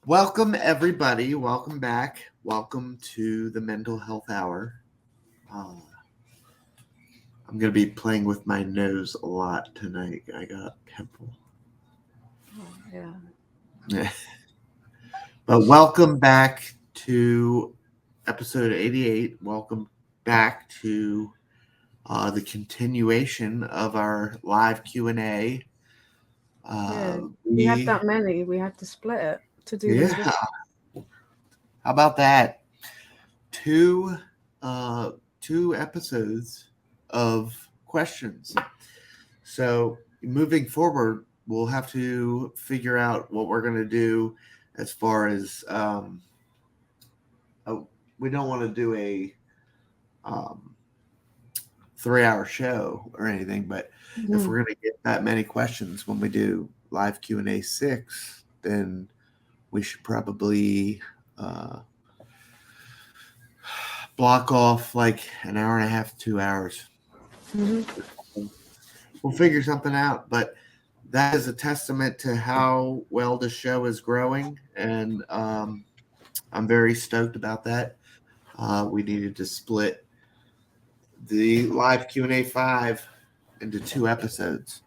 Welcome, everybody. Welcome back. Welcome to the Mental Health Hour. Uh, I'm going to be playing with my nose a lot tonight. I got a pimple. Oh, yeah. But welcome back to episode 88. Welcome back to the continuation of our live Q&A. Yeah. We had We that many. We had to split it to do Yeah, this week. how about that? Two uh, two episodes of questions. So moving forward, we'll have to figure out what we're going to do as far as we don't want to do a um, 3 hour show or anything, but if Mhm. we're going to get that many questions when we do live Q&A 6, then we should probably uh, block off like an hour and a half, 2 hours. Mhm. We'll figure something out, but that is a testament to how well the show is growing, and I'm very stoked about that. We needed to split the live Q&A 5 into 2 episodes,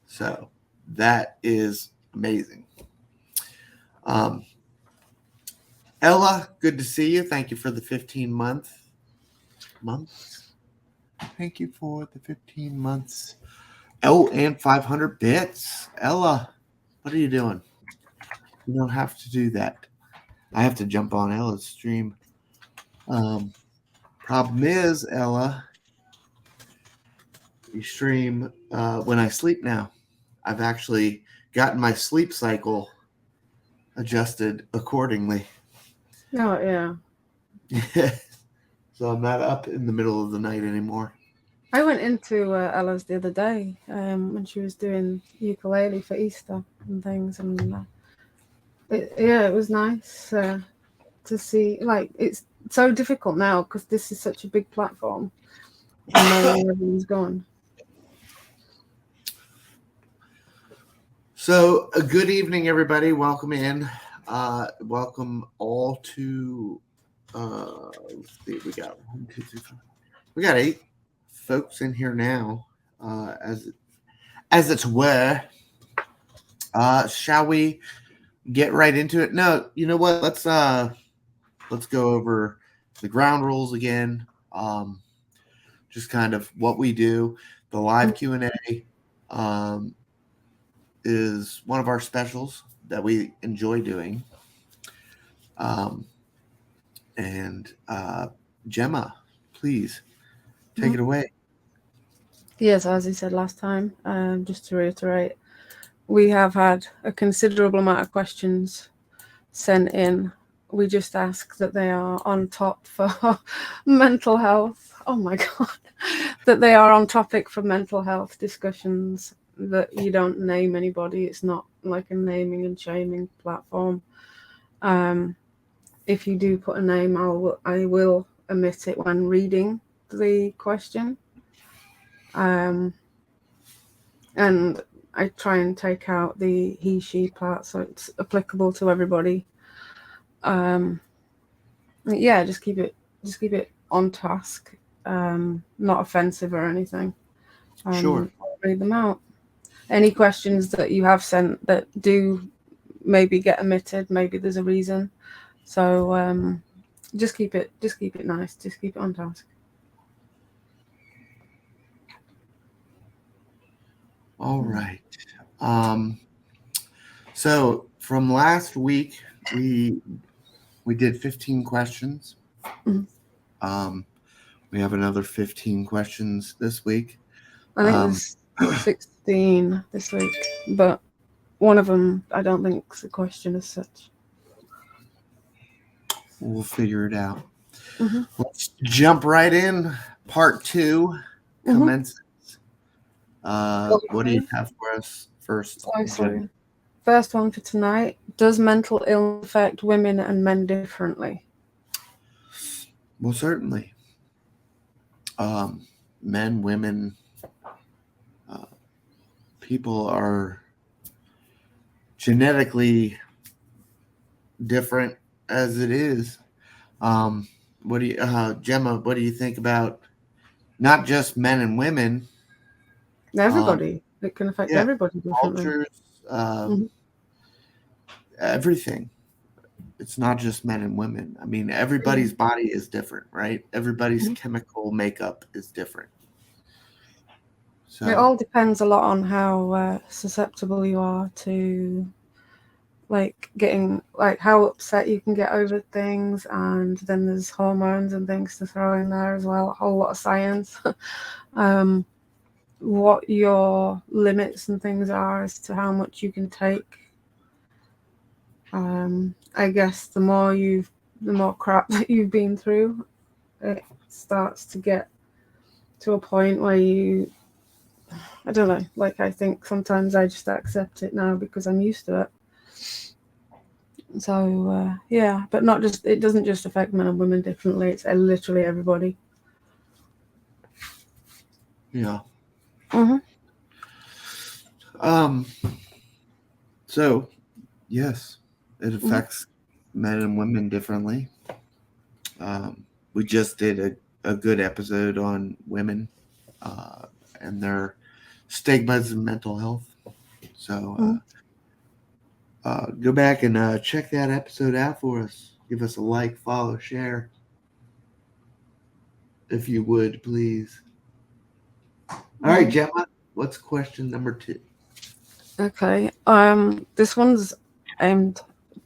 so that is amazing. Um, Ella, good to see you. Thank you for the 15 months. Thank you for the 15 months. Oh, and 500 bits. Ella, what are you doing? You don't have to do that. I have to jump on Ella's stream. Um, Problem is, Ella, you stream when I sleep now. I've actually gotten my sleep cycle adjusted accordingly. Oh, yeah. So I'm not up in the middle of the night anymore. I went into Ella's the other day when she was doing ukulele for Easter and things, and yeah, it was nice to see. Like, it's so difficult now because this is such a big platform and knowing where everyone's gone. So, a good evening, everybody. Welcome in. Welcome all to. Let's see, we got 1, 2, 3, 4. We got 8 folks in here now. As it were. Shall we get right into it? No, you know what? Let's go over the ground rules again. Just kind of what we do. The live Q&A um, is one of our specials that we enjoy doing. Um, and Gemma, please take Mhm. it away. Yes, as I said last time, just to reiterate, we have had a considerable amount of questions sent in. We just ask that they are on top for mental health. Oh my God. That they are on topic for mental health discussions, that you don't name anybody. It's not like a naming and shaming platform. Um, if you do put a name, I will omit it when reading the question. Um, and I try and take out the he, she part so it's applicable to everybody. Um, yeah, just keep it on task, not offensive or anything. Sure. I'll read them out. Any questions that you have sent that do maybe get omitted, maybe there's a reason. So just keep it nice, just keep it on task. All right. Um, so from last week, we we did 15 questions. Mhm. Um, we have another 15 questions this week. I think Um, there's 16 this week, but one of them I don't think's a question as such. we'll figure it out. Hmm. Let's jump right in. Part 2 Hmm. commences. What do you have for us first, Jim? So, first one for tonight. Does mental illness affect women and men differently? Well, certainly. Um, Men, women, uh, people are genetically different as it is. What do you, Gemma? What do you think about not just men and women? Um, Everybody. It can affect yeah, everybody differently. cultures, Mhm. everything. It's not just men and women. I mean, everybody's Mhm. body is different, right? Everybody's Mhm. chemical makeup is different. It So, all depends a lot on how susceptible you are to like getting like how upset you can get over things, and then there's hormones and things to throw in there as well. A whole lot of science. um, what your limits and things are as to how much you can take. I guess the more crap that you've been through, it starts to get to a point where I don't know, like I think sometimes I just accept it now because I'm used to it. So yeah, but not just, it doesn't just affect men and women differently. It's literally everybody. yeah. Mm-hmm. Um, so yes, it Mm-hmm. affects men and women differently. We just did a good episode on women uh, and their stigmas and mental health. So Mm-hmm. go back and check that episode out for us. Give us a like, follow, share, if you would, please. All right, Mm-hmm. Gemma, what's question number 2? Okay. This one's aimed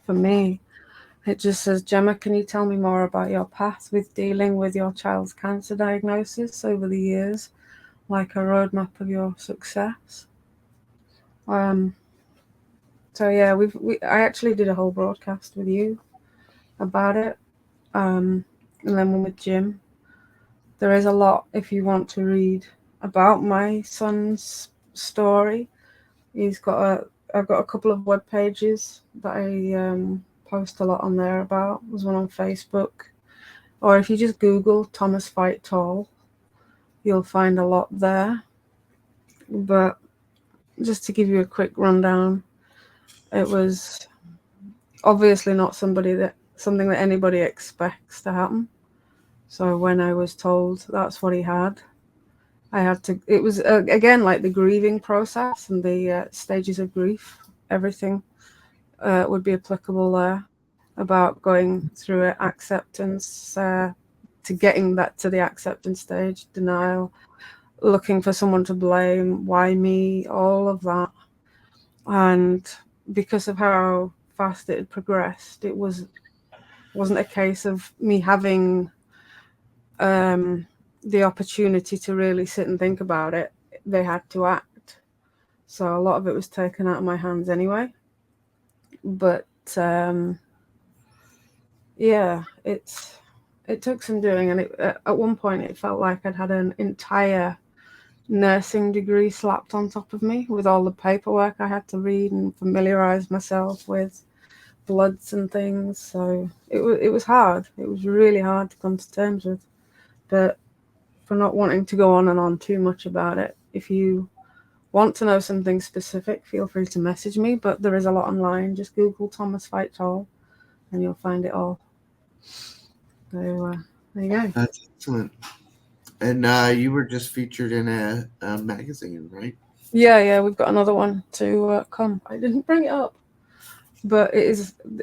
for me. It just says, Gemma, can you tell me more about your path with dealing with your child's cancer diagnosis over the years, like a roadmap of your success? Um, so yeah, I actually did a whole broadcast with you about it, and then one with Jim. There is a lot if you want to read about my son's story. I've got a couple of web pages that I post a lot on there about. There's one on Facebook, or if you just Google Thomas Fight Tall, you'll find a lot there. But just to give you a quick rundown, it was obviously not something that anybody expects to happen. So when I was told that's what he had, I had to. It was again like the grieving process and the stages of grief. Everything would be applicable there about going through it, acceptance, to getting that to the acceptance stage, denial, looking for someone to blame, why me, all of that. And because of how fast it had progressed, wasn't a case of me having the opportunity to really sit and think about it. They had to act. So a lot of it was taken out of my hands anyway. But yeah, it took some doing, and at one point it felt like I'd had an entire nursing degree slapped on top of me with all the paperwork I had to read and familiarize myself with bloods and things. So it was hard. It was really hard to come to terms with. But for not wanting to go on and on too much about it, if you want to know something specific, feel free to message me. But there is a lot online. Just Google Thomas Fight Tall, and you'll find it all. So there you go. That's excellent. And you were just featured in a magazine, right? Yeah, we've got another one to come. I didn't bring it up, but it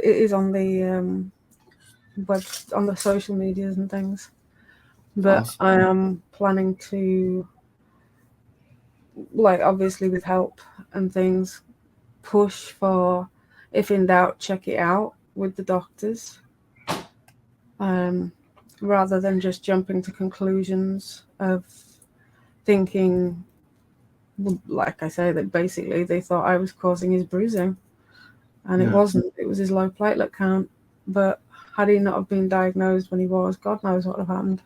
is on the web, on the social medias and things. But Awesome. I am planning to, like, obviously with help and things, push for, if in doubt, check it out with the doctors, um, rather than just jumping to conclusions of thinking, like I say, that basically they thought I was causing his bruising. And it Yeah. wasn't. It was his low platelet count. But had he not have been diagnosed when he was, God knows what would have happened.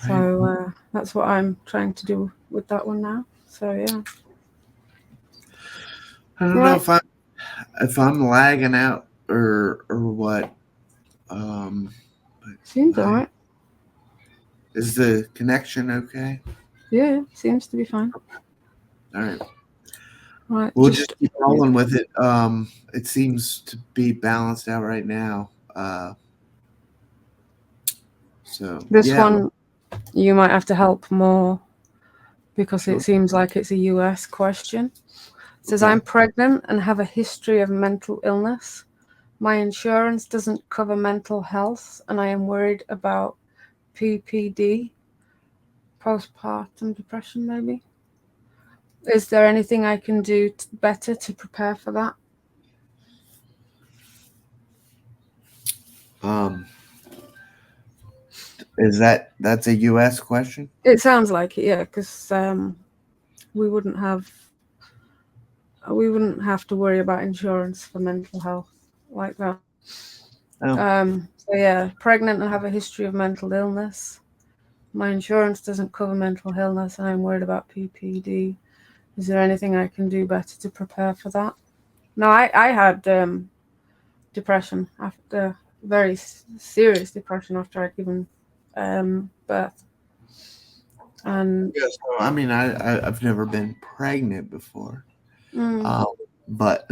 Right. So that's what I'm trying to do with that one now. So yeah. I don't know Right. if I'm lagging out or what. Um, Seems but alright. is the connection okay? Yeah, seems to be fine. All right. Right. We'll just keep rolling with it. It seems to be balanced out right now. So This yeah, one, you might have to help more because sure. it seems like it's a US question. It says, Okay. I'm pregnant and have a history of mental illness. My insurance doesn't cover mental health, and I am worried about PPD, postpartum depression, maybe. Is there anything I can do better to prepare for that? That's a U.S. question? It sounds like it, yeah, because we wouldn't have to worry about insurance for mental health like that. Oh. So yeah, pregnant and have a history of mental illness. My insurance doesn't cover mental illness, and I'm worried about PPD. Is there anything I can do better to prepare for that? No, I had depression after very serious depression after I'd given birth. And Yeah, so I mean, I've never been pregnant before, mm, but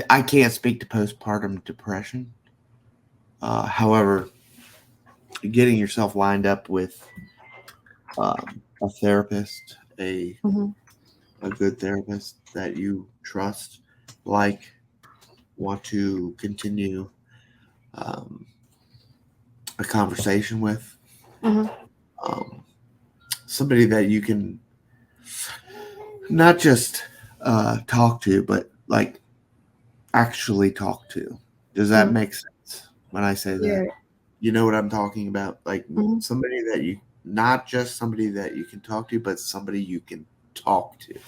I can't speak to postpartum depression. However, getting yourself lined up with a therapist, mhm, a good therapist that you trust, like want to continue um, a conversation with, mhm. um, somebody that you can not just talk to, but like actually talk to. Does that Mhm. make sense when I say Yeah. that? You know what I'm talking about? Like Mhm. somebody that you, not just somebody that you can talk to, but somebody you can talk to.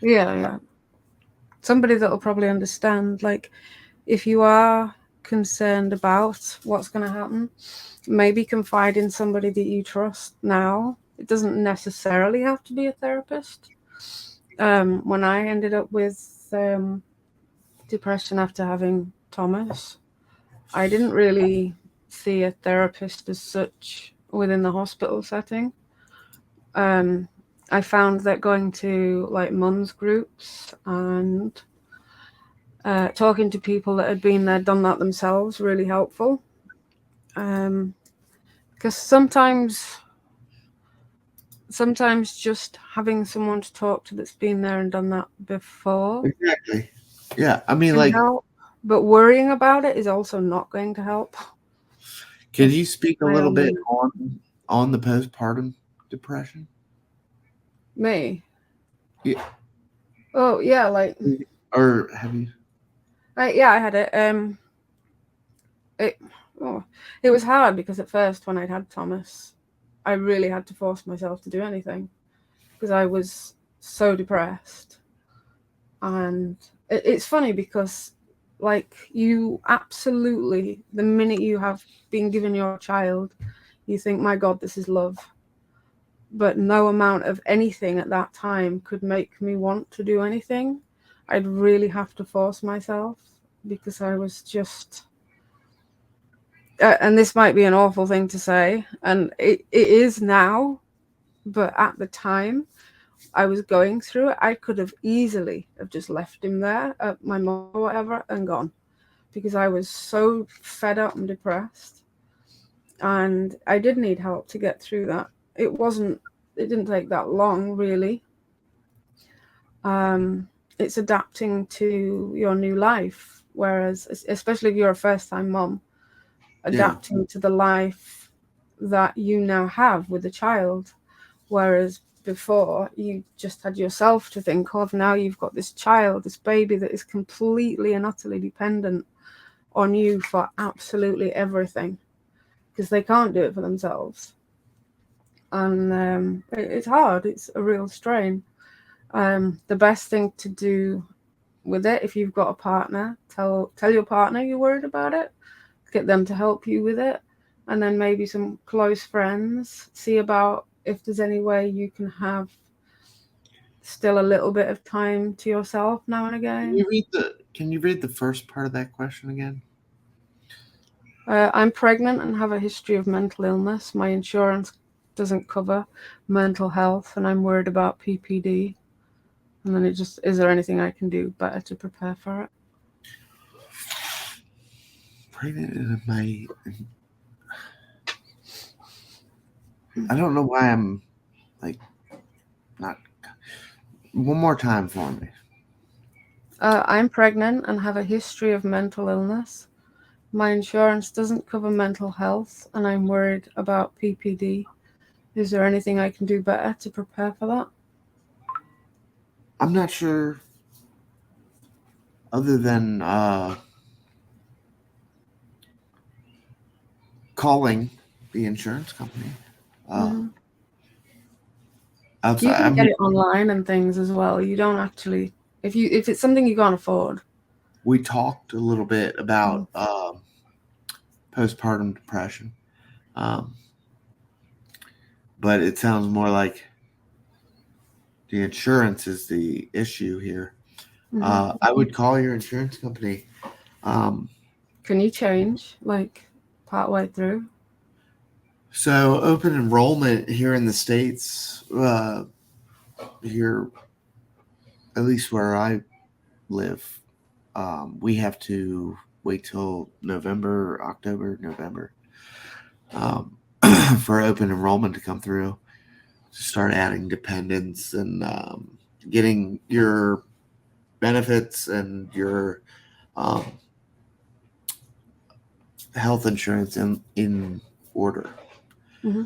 Yeah. Somebody that will probably understand. Like, if you are concerned about what's going to happen, maybe confide in somebody that you trust now. It doesn't necessarily have to be a therapist. When I ended up with depression after having Thomas, I didn't really see a therapist as such within the hospital setting. I found that going to like mums groups and talking to people that had been there, done that themselves, really helpful. Because sometimes just having someone to talk to that's been there and done that before Exactly. Yeah. I mean, can like, help, but worrying about it is also not going to help. can you Just speak a my little own bit limit. on the postpartum depression? Me? Yeah. Oh yeah, like Or have you? yeah, I had it. It it was hard because at first when I'd had Thomas, I really had to force myself to do anything because I was so depressed. And it's funny because like you absolutely, the minute you have been given your child, you think, my God, this is love. But no amount of anything at that time could make me want to do anything. I'd really have to force myself because I was just and this might be an awful thing to say, and it is now, but at the time I was going through it, I could have easily have just left him there at my mom or whatever and gone because I was so fed up and depressed. And I did need help to get through that. It didn't take that long, really. It's adapting to your new life. Whereas, especially if you're a first time mom, Yeah. adapting to the life that you now have with a child. Whereas before, you just had yourself to think of. Now you've got this child, this baby that is completely and utterly dependent on you for absolutely everything because they can't do it for themselves. And it's hard. It's a real strain. The best thing to do with it, if you've got a partner, tell your partner you're worried about it, get them to help you with it, and then maybe some close friends. See about if there's any way you can have still a little bit of time to yourself now and again. Can you read the first part of that question again? I'm pregnant and have a history of mental illness. My insurance doesn't cover mental health, and I'm worried about PPD. And then it just, is there anything I can do better to prepare for it? Pregnant in May. I don't know why I'm like not. One more time for me. I'm pregnant and have a history of mental illness. My insurance doesn't cover mental health, and I'm worried about PPD. Is there anything I can do better to prepare for that? I'm not sure. Other than calling the insurance company. Outside, You can get it online and things as well. You don't actually, if it's something you can't afford. We talked a little bit about postpartum depression, but it sounds more like the insurance is the issue here. I would call your insurance company. Can you change like partway through? So open enrollment here in the States, here, at least where I live, we have to wait till October, November, for open enrollment to come through, to start adding dependents and getting your benefits and your health insurance in order. Mm-hmm.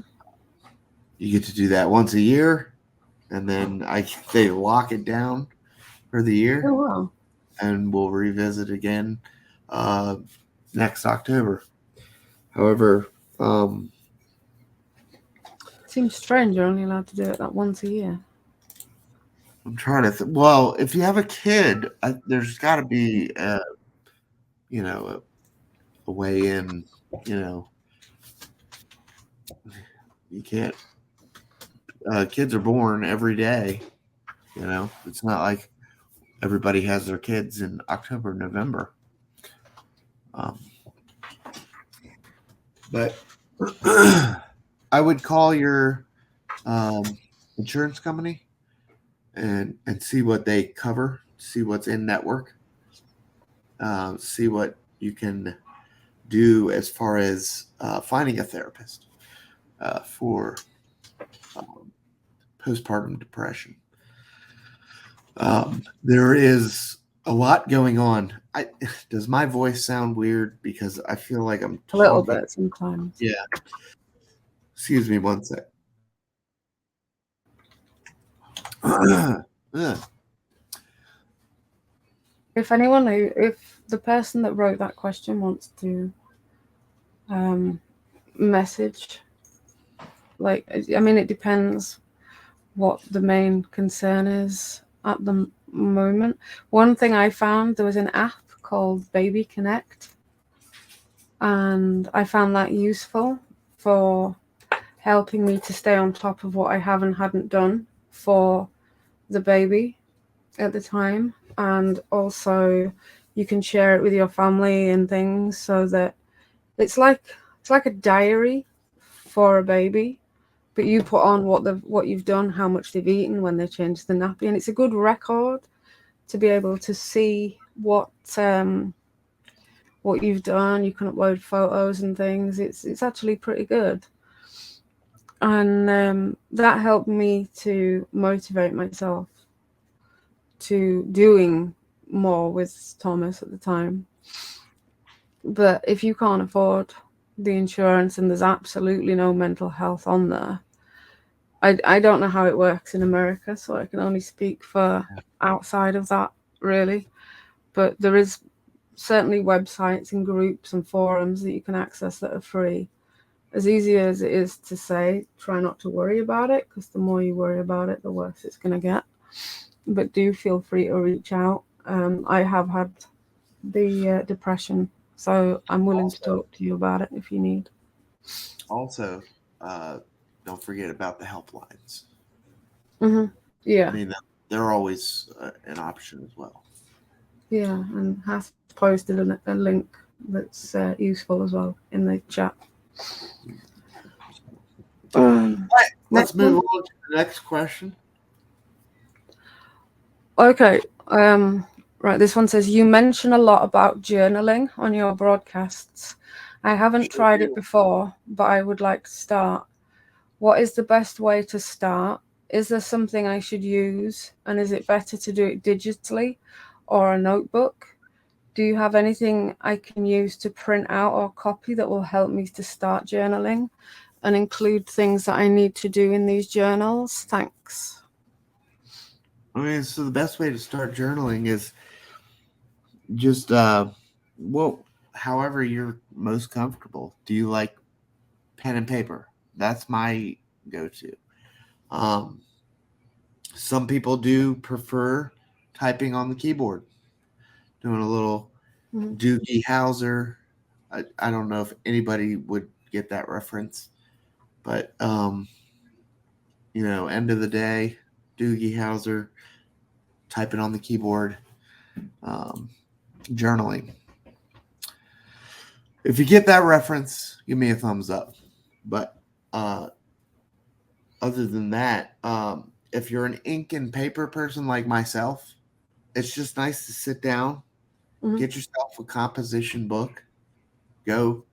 You get to do that once a year, and then they lock it down for the year. Oh, wow. And we'll revisit again next October. However, It seems strange you're only allowed to do it that once a year. I'm trying to well, if you have a kid, there's got to be a way in. You can't. Kids are born every day. It's not like everybody has their kids in October, November. But I would call your insurance company and see what they cover, see what's in network, see what you can do as far as finding a therapist for postpartum depression. There is a lot going on. Does my voice sound weird? Because I feel like I'm talking. A little bit sometimes. Yeah. Excuse me one sec. If the person that wrote that question wants to message, it depends what the main concern is at the moment. One thing I found, there was an app called Baby Connect, and I found that useful for helping me to stay on top of what I have and hadn't done for the baby at the time. And also you can share it with your family and things, so that it's like a diary for a baby, but you put on what you've done, how much they've eaten, when they change the nappy, and it's a good record to be able to see what you've done. You can upload photos and things. It's actually pretty good, and that helped me to motivate myself to doing more with Thomas at the time. But if you can't afford the insurance and there's absolutely no mental health on there, I don't know how it works in America, so I can only speak for outside of that, really. But there is certainly websites and groups and forums that you can access that are free. As easy as it is to say, try not to worry about it, because the more you worry about it, the worse it's going to get. But do feel free to reach out. I have had the depression, so I'm willing to talk to you about it if you need. Also, don't forget about the helplines. Mm-hmm. Yeah. I mean, they're always an option as well. Yeah, and has posted a link that's useful as well in the chat. Let's move on to the next question. Okay. Right. This one says, you mention a lot about journaling on your broadcasts. I haven't tried it before, but I would like to start. What is the best way to start? Is there something I should use? And is it better to do it digitally or a notebook? Do you have anything I can use to print out or copy that will help me to start journaling and include things that I need to do in these journals? Thanks. I mean, so the best way to start journaling is just, however you're most comfortable. Do you like pen and paper? That's my go-to. Some people do prefer typing on the keyboard, doing a little Doogie Howser. I don't know if anybody would get that reference, but end of the day, Doogie Howser, typing on the keyboard, journaling. If you get that reference, give me a thumbs up. But other than that, if you're an ink and paper person like myself, it's just nice to sit down, get yourself a composition book, go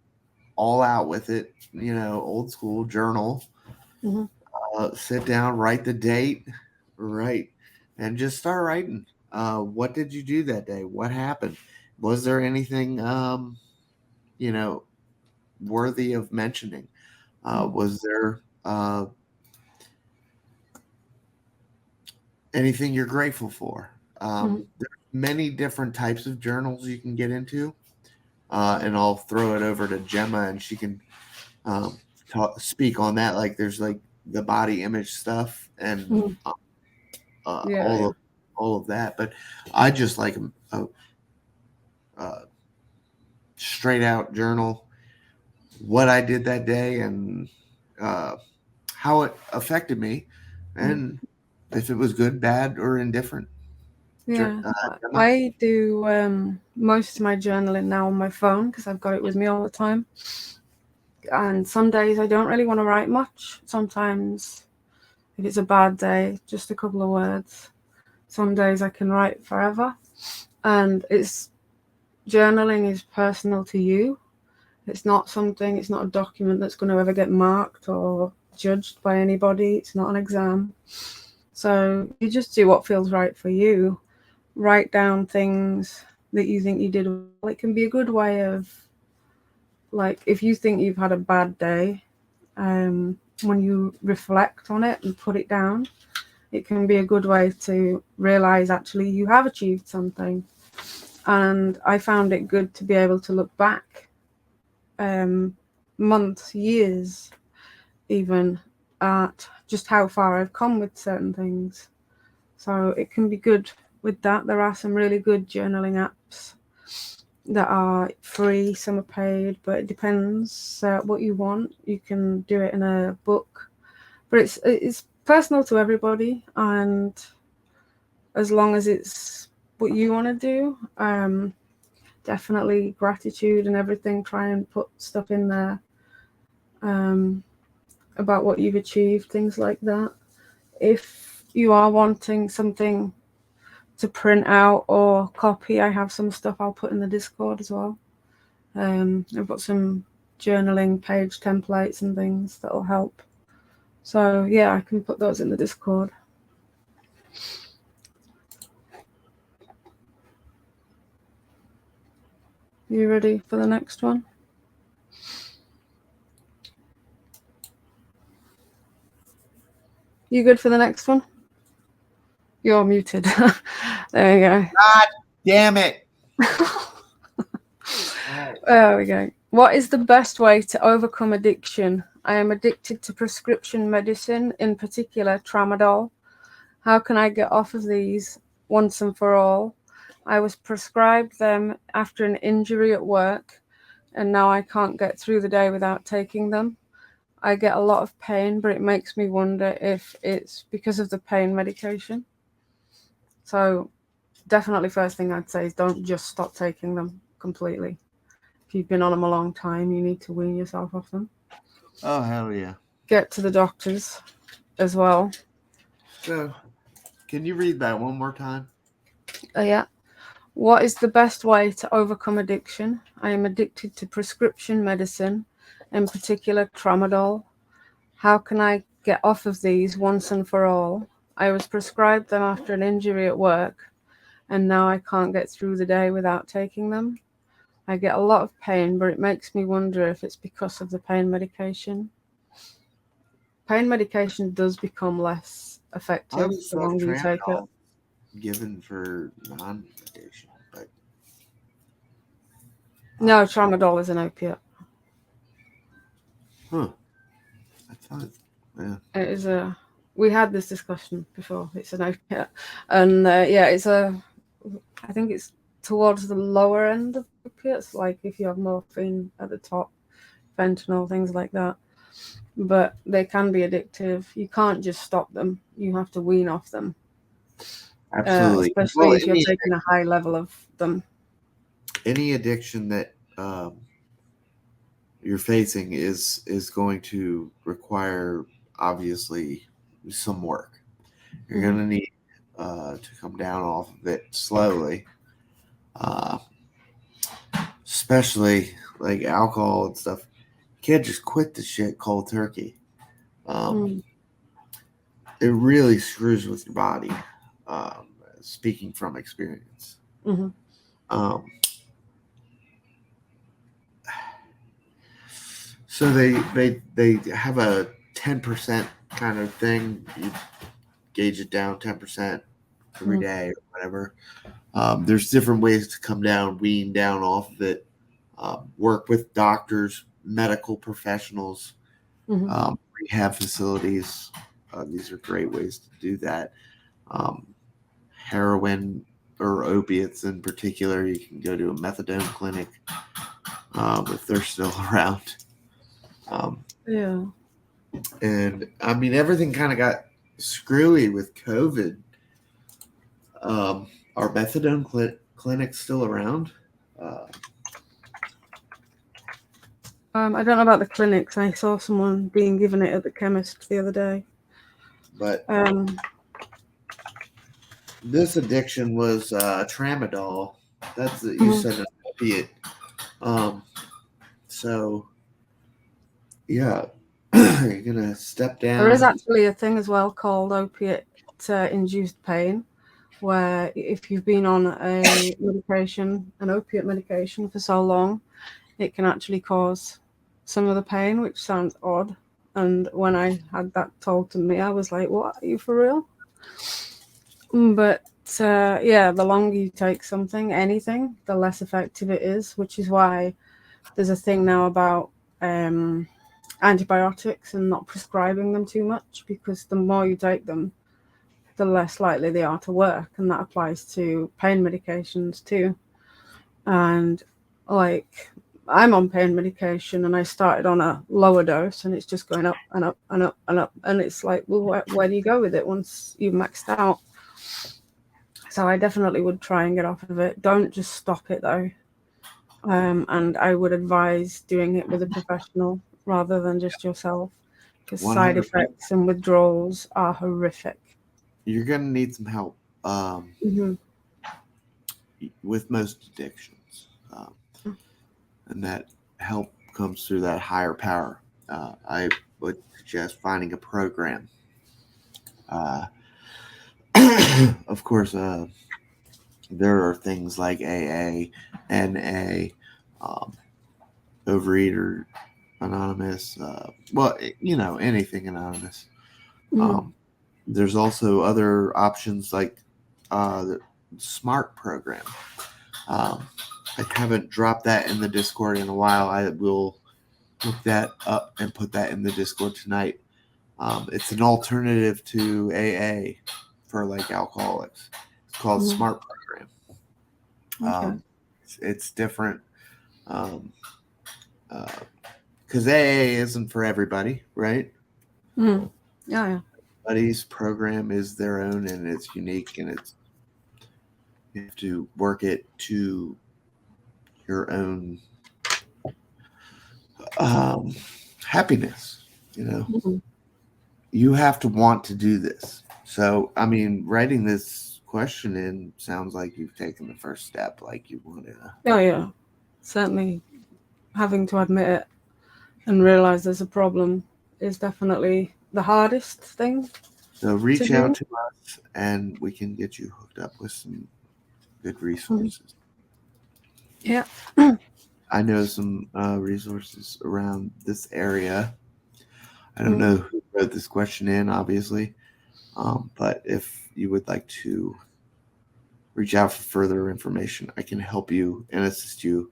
all out with it, old school journal, sit down, write the date, and just start writing. What did you do that day? What happened? Was there anything, worthy of mentioning? Was there anything you're grateful for? There's many different types of journals you can get into, and I'll throw it over to Gemma, and she can speak on that. Like, there's like the body image stuff and all of that. But I just like a straight out journal, what I did that day and how it affected me, and if it was good, bad, or indifferent. Yeah, I do most of my journaling now on my phone because I've got it with me all the time. And some days I don't really want to write much. Sometimes if it's a bad day, just a couple of words. Some days I can write forever. And journaling is personal to you. It's not a document that's going to ever get marked or judged by anybody. It's not an exam. So you just do what feels right for you. Write down things that you think you did well. It can be a good way of, like, if you think you've had a bad day, when you reflect on it and put it down, it can be a good way to realize actually you have achieved something. And I found it good to be able to look back months, years, even, at just how far I've come with certain things. So it can be good with that. There are some really good journaling apps that are free, some are paid, but it depends what you want. You can do it in a book, but it's personal to everybody, and as long as it's what you want to do, definitely gratitude and everything. Try and put stuff in there about what you've achieved, things like that. If you are wanting something to print out or copy, I have some stuff I'll put in the Discord as well. I've got some journaling page templates and things that'll help. So yeah, I can put those in the Discord. You ready for the next one? You good for the next one? You're muted. There we go. God damn it. There we go. What is the best way to overcome addiction? I am addicted to prescription medicine, in particular tramadol. How can I get off of these once and for all? I was prescribed them after an injury at work, and now I can't get through the day without taking them. I get a lot of pain, but it makes me wonder if it's because of the pain medication. So definitely first thing I'd say is don't just stop taking them completely. If you've been on them a long time, you need to wean yourself off them. Oh, hell yeah. get to the doctors as well. So, can you read that one more time? Yeah. What is the best way to overcome addiction? I am addicted to prescription medicine, in particular tramadol. How can I get off of these once and for all? I was prescribed them after an injury at work, and now I can't get through the day without taking them. I get a lot of pain, but it makes me wonder if it's because of the pain medication. Pain medication does become less I effective always the thought longer you take it. tramadol given for non-addiction, but No, tramadol is an opiate. huh? I thought, yeah. It is a. We had this discussion before. It's an opiate, and yeah, it's a. I think it's towards the lower end of opiates. Like if you have morphine at the top, fentanyl, things like that. But they can be addictive. You can't just stop them. You have to wean off them, Absolutely. especially Well, if you're taking a high level of them. any addiction that you're facing is going to require obviously some work. You're going to need to come down off of it slowly, uh, especially like alcohol and stuff. You can't just quit the shit cold turkey. It really screws with your body. Speaking from experience. Mm-hmm. So they have a 10% kind of thing. You gauge it down 10% every day or whatever. There's different ways to come down, wean down off of it. Work with doctors, medical professionals, rehab facilities. These are great ways to do that. Heroin or opiates in particular, you can go to a methadone clinic if they're still around. Yeah. And I mean, everything kind of got screwy with COVID. Are methadone clinics still around? I don't know about the clinics. I saw someone being given it at the chemist the other day. But this addiction was tramadol. That's you said an opiate. So yeah, you're gonna step down. There is actually a thing as well called opiate induced pain, where if you've been on a medication, an opiate medication for so long, it can actually cause some of the pain, which sounds odd. And when I had that told to me, I was like, what, are you for real? But yeah, the longer you take something, anything, the less effective it is, which is why there's a thing now about antibiotics and not prescribing them too much, because the more you take them, the less likely they are to work. And that applies to pain medications too. And like, I'm on pain medication and I started on a lower dose and it's just going up and up and up and up. And it's like, well, where do you go with it once you've maxed out? So I definitely would try and get off of it. Don't just stop it though. And I would advise doing it with a professional rather than just yourself, because side effects and withdrawals are horrific. You're going to need some help with most addictions. And that help comes through that higher power. I would suggest finding a program. Of course, there are things like AA, NA, Overeater Anonymous. Well, you know, anything anonymous. There's also other options like the SMART program. I haven't dropped that in the Discord in a while. I will look that up and put that in the Discord tonight. It's an alternative to AA for like alcoholics. It's called SMART program. It's different because AA isn't for everybody, right? Yeah. Everybody's program is their own and it's unique, and it's you have to work it to your own happiness. You know, Mhm. you have to want to do this. So, I mean, writing this question in sounds like you've taken the first step. Like you want to. Oh yeah, certainly having to admit it and realize there's a problem is definitely the hardest thing So to reach out do. to us, and we can get you hooked up with some good Mhm. resources. Yeah. I know some resources around this area. I don't Mm. know who wrote this question in, obviously, but if you would like to reach out for further information, I can help you and assist you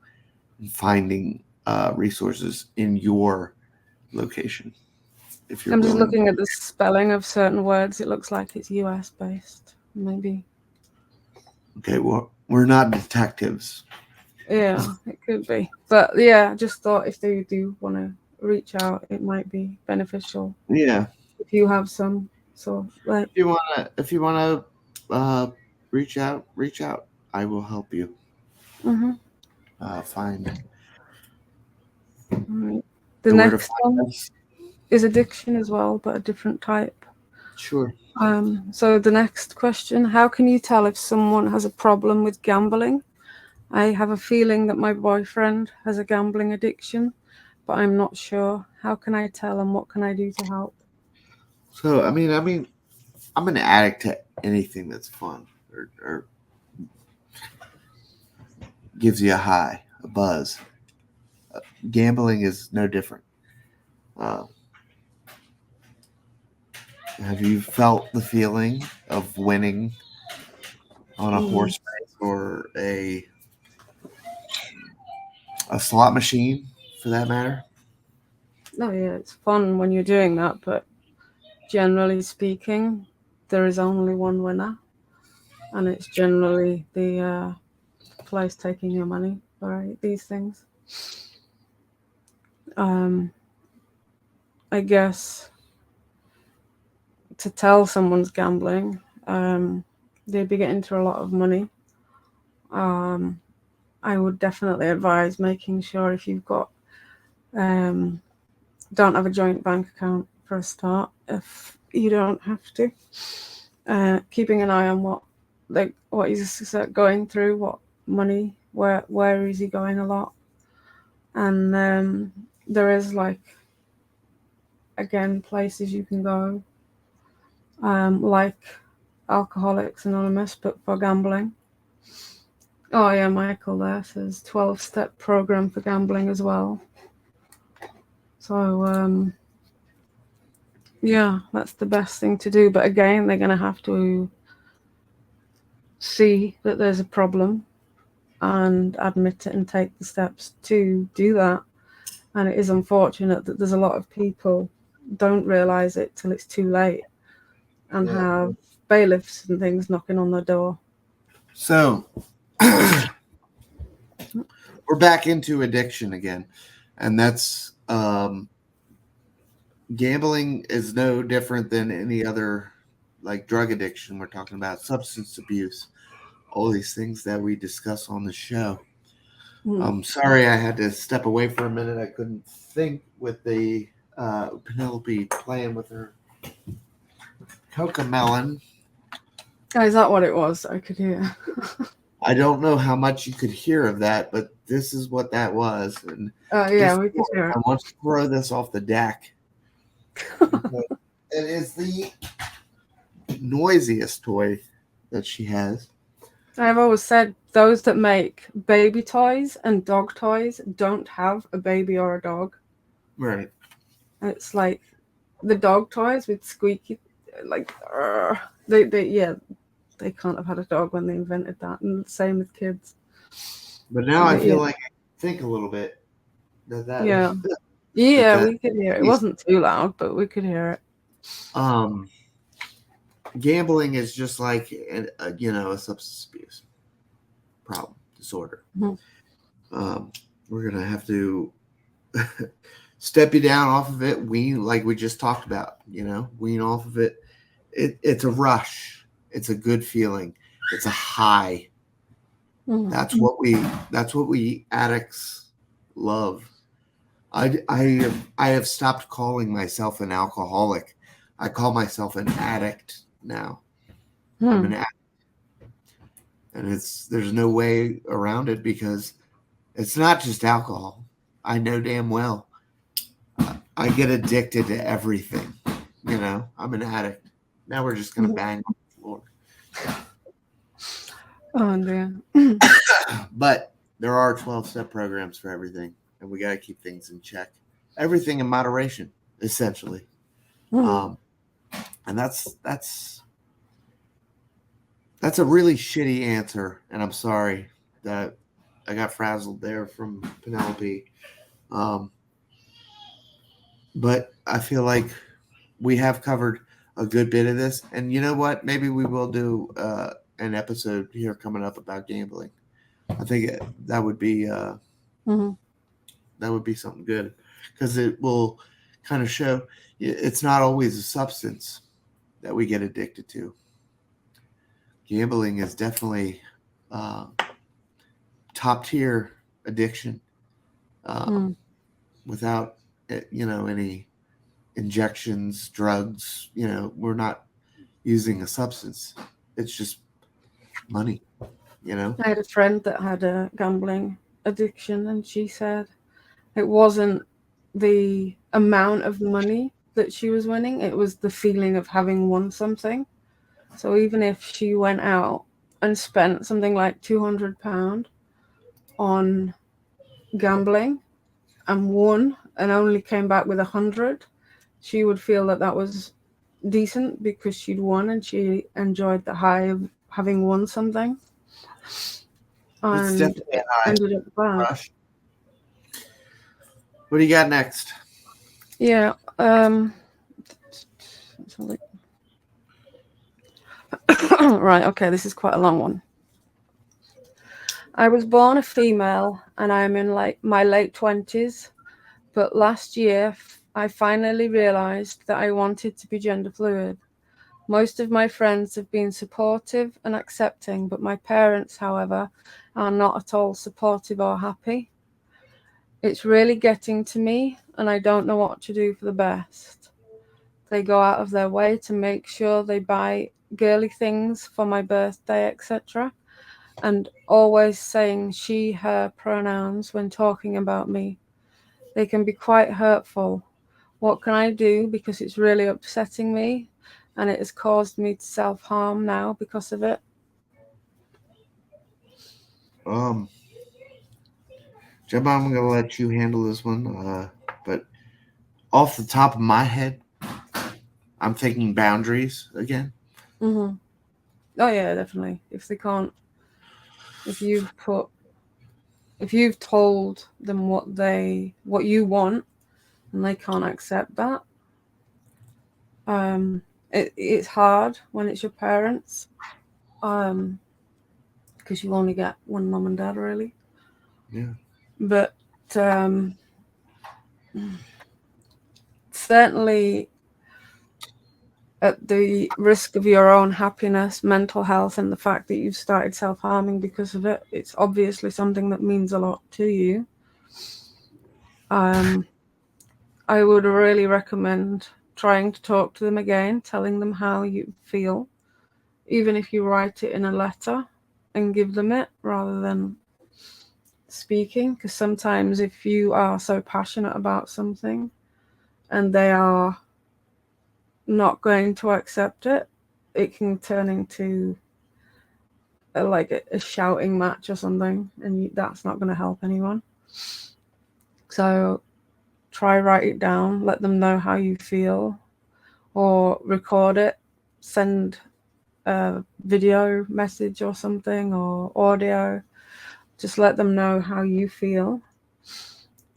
in finding resources in your location if you're I'm just willing. looking at the spelling of certain words. It looks like it's US based. Maybe. Okay, well, we're not detectives. Yeah, it could be. But yeah, I just thought if they do want to reach out, it might be beneficial Yeah, if you have some. So, like, if you wanna reach out. I will help you mhm. find Right. The where to next find one us. is addiction as well, but a different type. Sure. So the next question, how can you tell if someone has a problem with gambling? I have a feeling that my boyfriend has a gambling addiction, but I'm not sure. How can I tell and what can I do to help? So I mean, I'm an addict to anything that's fun or gives you a high, a buzz. Gambling is no different. Uh, have you felt the feeling of winning on a Mm. horse race or a slot machine, for that matter? Oh yeah, it's fun when you're doing that, but generally speaking, there is only one winner, and it's generally the place taking your money for these things. Um, I guess to tell someone's gambling, they'd be getting through a lot of money. Um, I would definitely advise making sure if you've got um, don't have a joint bank account for a start, if you don't have to. Keeping an eye on what he's going through, what money, where is he going a lot, and there is like again places you can go, like Alcoholics Anonymous, but for gambling. Oh yeah, Michael there says 12-step program for gambling as well. So yeah, that's the best thing to do. But again, they're going to have to see that there's a problem and admit it and take the steps to do that. And it is unfortunate that there's a lot of people don't realize it till it's too late and Yeah. have bailiffs and things knocking on their door. So we're back into addiction again, and that's gambling is no different than any other like drug addiction. We're talking about substance abuse, all these things that we discuss on the show. Mm. Sorry, I had to step away for a minute. I couldn't think with the Penelope playing with her cocomelon. Is that what it was? I could hear. I don't know how much you could hear of that, but this is what that was. And Yeah, just we could hear I want to throw this off the deck. it. It is the noisiest toy that she has. I've always said those that make baby toys and dog toys don't have a baby or a dog. Right. It's like the dog toys with squeaky, like they can't have had a dog when they invented that, and same with kids. But now I But feel yeah, like I think a little bit that yeah, that yeah, that we could hear it. It wasn't too loud, but we could hear it. um gambling is just like a substance abuse problem disorder. Mhm. We're gonna have to step you down off of it, wean like we just talked about, wean off of it. It's a rush. It's a good feeling. It's a high. Mhm. That's what we addicts love. I have stopped calling myself an alcoholic. I call myself an addict now. I'm an addict, and there's no way around it because it's not just alcohol. I know damn well I get addicted to everything. You know, I'm an addict. Now we're just gonna bang on the floor. Oh dear. But there are 12-step programs for everything, and we got to keep things in check. Everything in moderation, essentially. And that's a really shitty answer, and I'm sorry that I got frazzled there from Penelope. But I feel like we have covered a good bit of this, and you know what? Maybe we will do an episode here coming up about gambling. I think that would be that would be something good, because it will kind of show it's not always a substance that we get addicted to. Gambling is definitely top tier addiction without any injections, drugs. We're not using a substance. It's just money. I had a friend that had a gambling addiction, and she said it wasn't the amount of money that she was winning, it was the feeling of having won something. So even if she went out and spent something like £200 on gambling and won and only came back with 100, she would feel that was decent because she'd won and she enjoyed the high of having won something. And it ended up bad. Rush. What do you got next? Yeah. Right, okay, this is quite a long one. I was born a female and I'm in my late 20s, but last year I finally realized that I wanted to be gender fluid. Most of my friends have been supportive and accepting, but my parents, however, are not at all supportive or happy. It's really getting to me, and I don't know what to do for the best. They go out of their way to make sure they buy girly things for my birthday, etc., and always saying she, her pronouns when talking about me. They can be quite hurtful. What can I do? Because it's really upsetting me, and it has caused me to self-harm now because of it. Gemma, I'm going to let you handle this one. But off the top of my head, I'm thinking boundaries again. Oh yeah, definitely. If you've told them what you want and they can't accept that, it's hard when it's your parents, because you only get one mom and dad, really. Yeah. But certainly at the risk of your own happiness, mental health, and the fact that you've started self-harming because of it, it's obviously something that means a lot to you. I would really recommend trying to talk to them again, telling them how you feel, even if you write it in a letter and give them it rather than speaking, because sometimes if you are so passionate about something and they are not going to accept it, it can turn into a shouting match or something, and that's not going to help anyone. So try write it down, let them know how you feel, or record it, send a video message or something, or audio. Just let them know how you feel,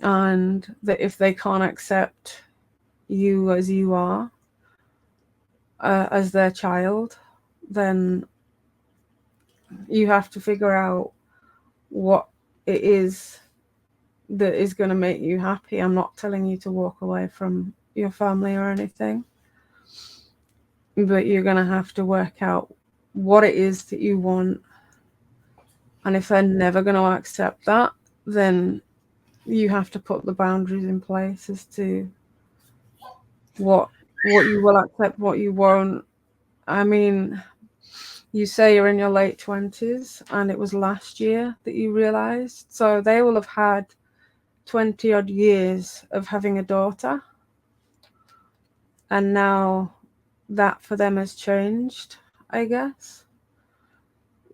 and that if they can't accept you as you are, as their child, then you have to figure out what it is that is going to make you happy. I'm not telling you to walk away from your family or anything, but you're going to have to work out what it is that you want. And if they're never going to accept that, then you have to put the boundaries in place as to what you will accept, what you won't. I mean, you say you're in your late 20s and it was last year that you realized, so they will have had 20 odd years of having a daughter, and now that for them has changed, I guess.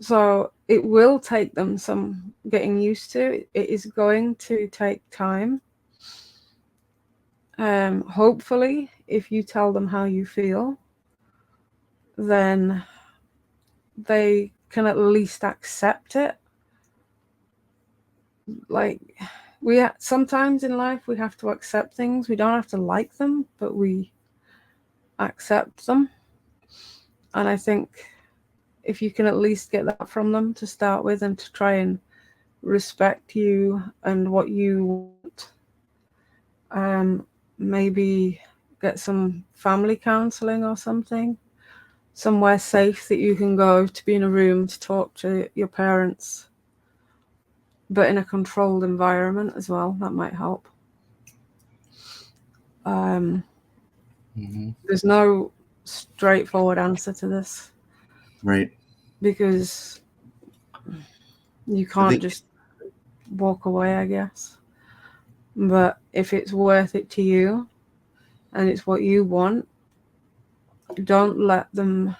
So it will take them some getting used to. It is going to take time. Hopefully, if you tell them how you feel, then they can at least accept it. Like, sometimes in life we have to accept things. We don't have to like them, but we accept them. And I think if you can at least get that from them to start with, and to try and respect you and what you want, maybe get some family counseling or something, somewhere safe that you can go to be in a room to talk to your parents, but in a controlled environment as well. That might help. There's no straightforward answer to this, Right. because you can't just walk away, I guess. But if it's worth it to you and it's what you want, don't let them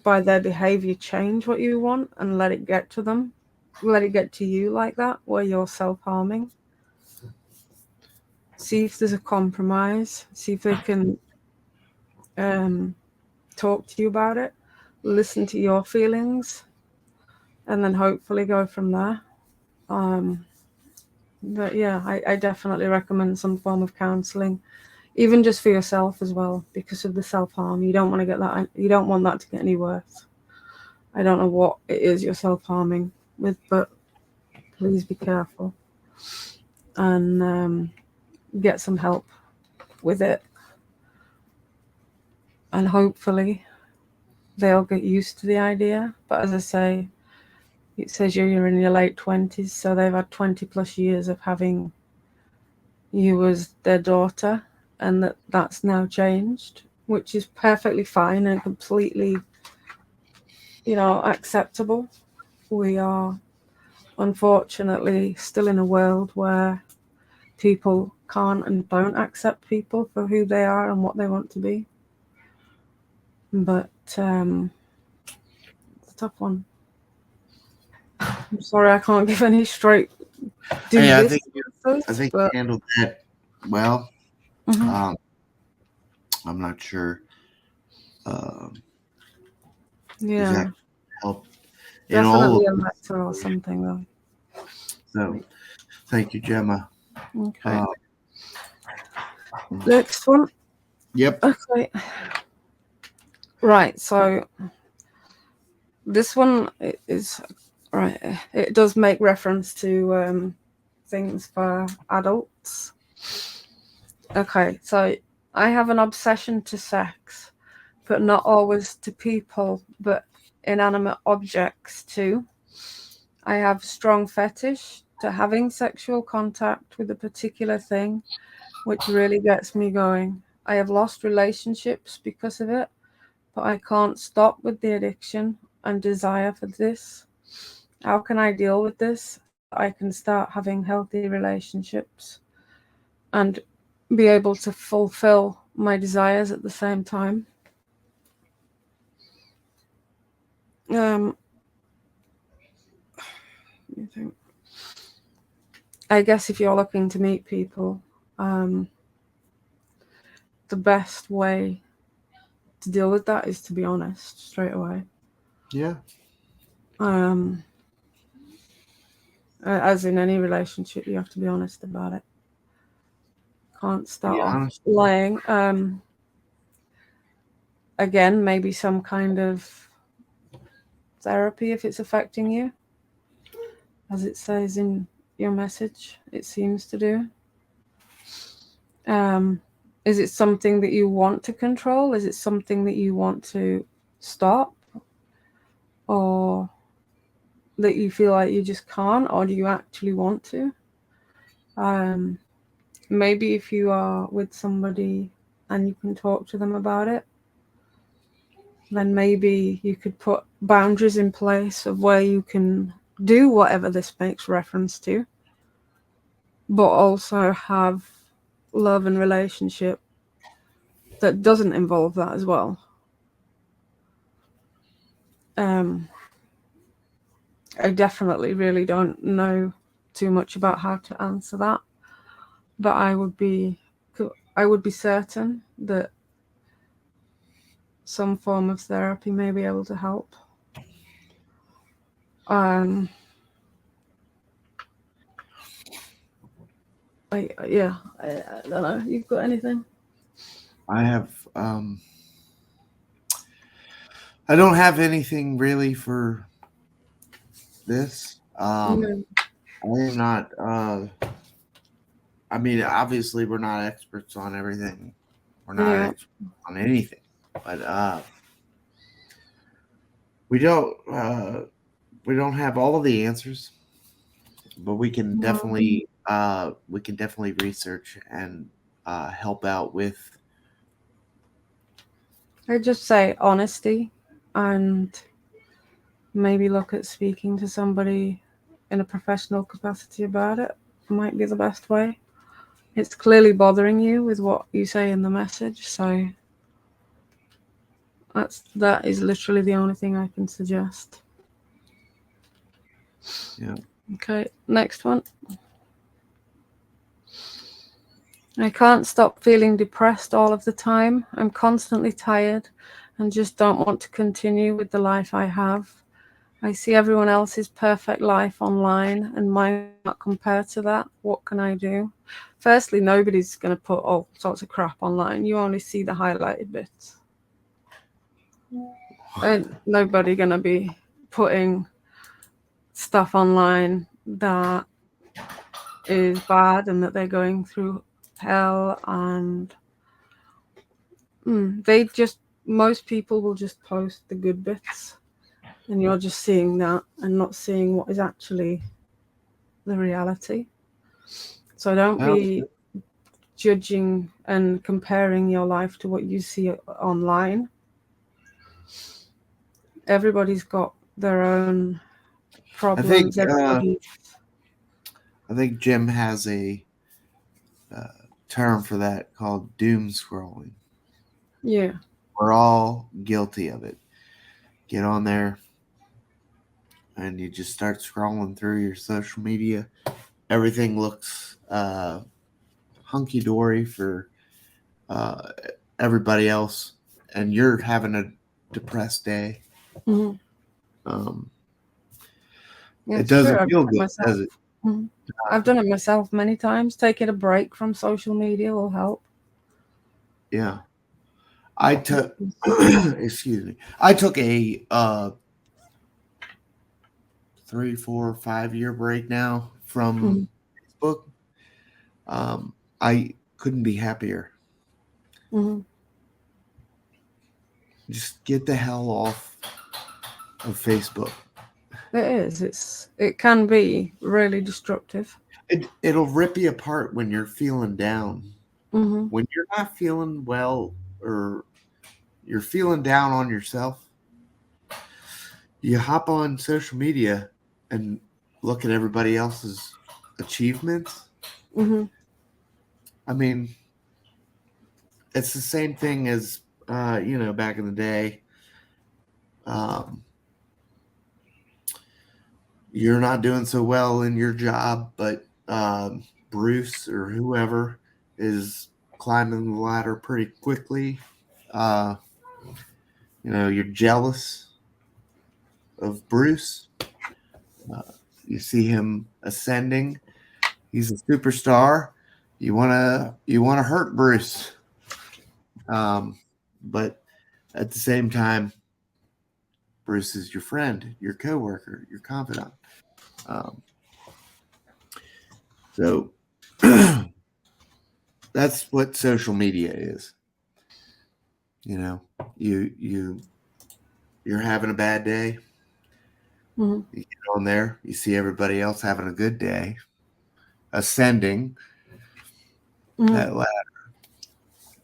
by their behavior change what you want, and let it get to you like that, where you're self-harming. See if there's a compromise, see if they can talk to you about it, listen to your feelings, and then hopefully go from there. But yeah, I definitely recommend some form of counseling, even just for yourself as well, because of the self-harm. You don't want that to get any worse. I don't know what it is you're self-harming with, but please be careful and get some help with it. And hopefully they'll get used to the idea. But as I say, it says you're in your late 20s, so they've had 20 plus years of having you as their daughter, and that's now changed, which is perfectly fine and completely, acceptable. We are unfortunately still in a world where people can't and don't accept people for who they are and what they want to be. But it's a tough one. I'm sorry I can't give any straight I answers, think you handled that well. I'm not sure exactly help in definitely all. a letter or something though. So thank you, Gemma. Okay. Next one. Yep. Okay. Right. So this one is right. It does make reference to things for adults. Okay. So I have an obsession to sex, but not always to people, but inanimate objects too. I have strong fetish to having sexual contact with a particular thing, which really gets me going. I have lost relationships because of it, but I can't stop with the addiction and desire for this. How can I deal with this? I can start having healthy relationships and be able to fulfill my desires at the same time. I guess if you're looking to meet people, the best way to deal with that is to be honest straight away. Yeah. As in any relationship, you have to be honest about it. Can't start off honest. lying. Again, maybe some kind of therapy if it's affecting you, as it says in your message. It seems to do. Is it something that you want to control? Is it something that you want to stop? Or that you feel like you just can't, or do you actually want to? Maybe if you are with somebody and you can talk to them about it, then maybe you could put boundaries in place of where you can do whatever this makes reference to, but also have love and relationship that doesn't involve that as well. I definitely really don't know too much about how to answer that, but I would be certain that some form of therapy may be able to help. I don't know. You've got anything? I have. I don't have anything really for this. I am not. I mean, obviously, we're not experts on everything. We're not experts on anything, but we don't have all of the answers. But we can definitely research and help out with. I'd just say honesty, and maybe look at speaking to somebody in a professional capacity about it. Might be the best way. It's clearly bothering you with what you say in the message, so that is literally the only thing I can suggest. Yeah. Okay, next one. I can't stop feeling depressed all of the time. I'm constantly tired and just don't want to continue with the life I have. I see everyone else's perfect life online and mine not compare to that. What can I do? Firstly, nobody's going to put all sorts of crap online. You only see the highlighted bits. And nobody going to be putting stuff online that is bad and that they're going through hell, and most people will just post the good bits, and you're just seeing that and not seeing what is actually the reality. So don't be judging and comparing your life to what you see online. Everybody's got their own problems. I think Jim has a term for that called doom scrolling. Yeah. We're all guilty of it. Get on there and you just start scrolling through your social media. Everything looks hunky-dory for everybody else, and you're having a depressed day. Mm-hmm. It doesn't feel good, does it? Mm-hmm. I've done it myself many times. Taking a break from social media will help. Yeah. I took excuse me. I took a 3, 4, 5 year break now from Facebook. I couldn't be happier. Mm-hmm. Just get the hell off of Facebook. It can be really destructive. It'll rip you apart when you're feeling down. Mm-hmm. When you're not feeling well or you're feeling down on yourself, you hop on social media and look at everybody else's achievements. Mm-hmm. I mean, it's the same thing as back in the day. You're not doing so well in your job, but Bruce or whoever is climbing the ladder pretty quickly. You're jealous of Bruce. You see him ascending. He's a superstar. You wanna hurt Bruce, but at the same time, Bruce is your friend, your coworker, your confidant. So that's what social media is. You're having a bad day. Mhm. You get on there, you see everybody else having a good day, ascending Mhm. that ladder,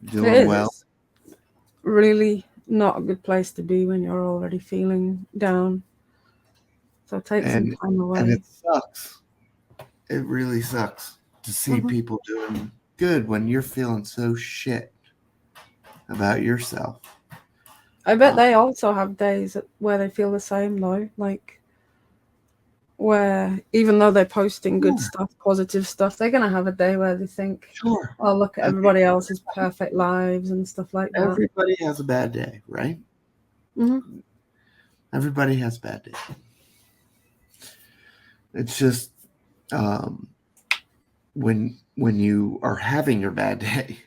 It doing is. well. It's really not a good place to be when you're already feeling down. So take some And time and away. it sucks. It really sucks to see Mhm. people doing good when you're feeling so shit about yourself. I bet Um, they also have days where they feel the same though, like where even though they're posting good sure, stuff, positive stuff, they're gonna have a day where they think, sure. "Oh, look at I mean, everybody else's perfect lives and stuff like that." everybody has a bad day, right? Hmm. Everybody has a bad day. It's just um, when you are having your bad day,